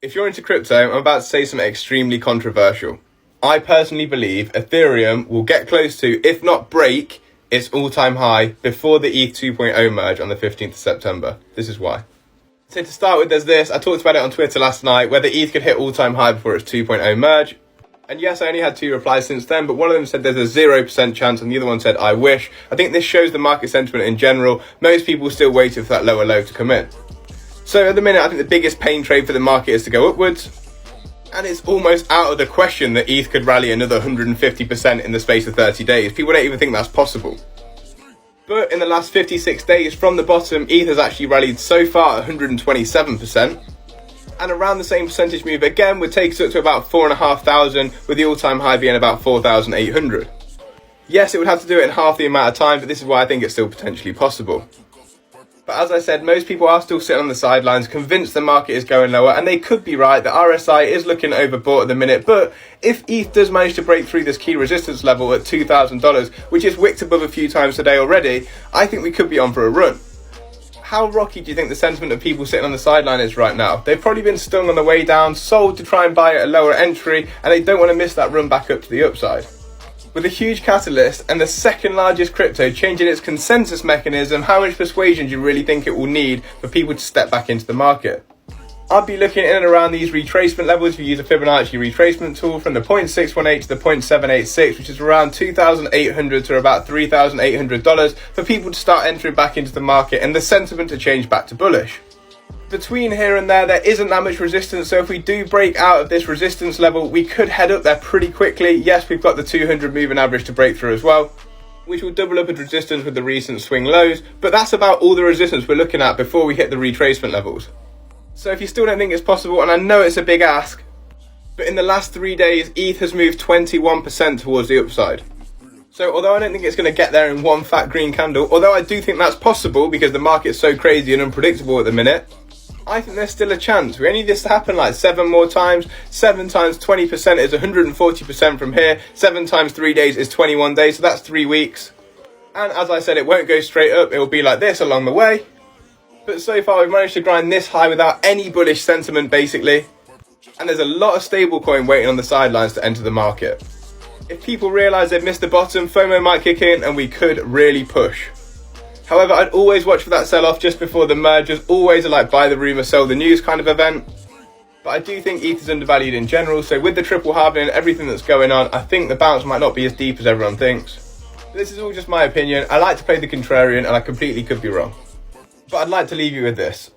If you're into crypto, I'm about to say something extremely controversial. I personally believe Ethereum will get close to, if not break, its all-time high before the ETH 2.0 merge on the 15th of September. This is why. So to start with, there's this. I talked about it on Twitter last night, whether ETH could hit all-time high before its 2.0 merge. And yes, I only had 2 replies since then, but one of them said there's a 0% chance and the other one said, I wish. I think this shows the market sentiment in general. Most people still waiting for that lower low to come in. So at the minute, I think the biggest pain trade for the market is to go upwards. And it's almost out of the question that ETH could rally another 150% in the space of 30 days. People don't even think that's possible. But in the last 56 days from the bottom, ETH has actually rallied so far 127%. And around the same percentage move again would take us up to about 4,500, with the all-time high being about 4,800. Yes, it would have to do it in half the amount of time, but this is why I think it's still potentially possible. But as I said, most people are still sitting on the sidelines, convinced the market is going lower, and they could be right. The RSI is looking overbought at the minute, but if ETH does manage to break through this key resistance level at $2,000, which is wicked above a few times today already, I think we could be on for a run. How rocky do you think the sentiment of people sitting on the sideline is right now? They've probably been stung on the way down, sold to try and buy at a lower entry, and they don't want to miss that run back up to the upside. With a huge catalyst and the second largest crypto changing its consensus mechanism, how much persuasion do you really think it will need for people to step back into the market? I'd be looking in and around these retracement levels if you use a Fibonacci retracement tool from the 0.618 to the 0.786, which is around $2,800 to about $3,800 for people to start entering back into the market and the sentiment to change back to bullish. Between here and there isn't that much resistance, so if we do break out of this resistance level, we could head up there pretty quickly. Yes, we've got the 200 moving average to break through as well, which will double up as resistance with the recent swing lows, but that's about all the resistance we're looking at before we hit the retracement levels. So if you still don't think it's possible, and I know it's a big ask, but in the last 3 days, ETH has moved 21% towards the upside. So although I don't think it's going to get there in one fat green candle, although I do think that's possible because the market's so crazy and unpredictable at the minute, I think there's still a chance. We only need this to happen like 7 more times. 7 times 20% is 140% from here. 7 times 3 days is 21 days, so that's 3 weeks. And as I said, it won't go straight up. It will be like this along the way. But so far, we've managed to grind this high without any bullish sentiment, basically. And there's a lot of stablecoin waiting on the sidelines to enter the market. If people realise they've missed the bottom, FOMO might kick in and we could really push. However, I'd always watch for that sell-off just before the mergers, always a like buy the rumour, sell the news kind of event. But I do think ETH is undervalued in general, so with the triple halving and everything that's going on, I think the bounce might not be as deep as everyone thinks. But this is all just my opinion. I like to play the contrarian and I completely could be wrong. But I'd like to leave you with this.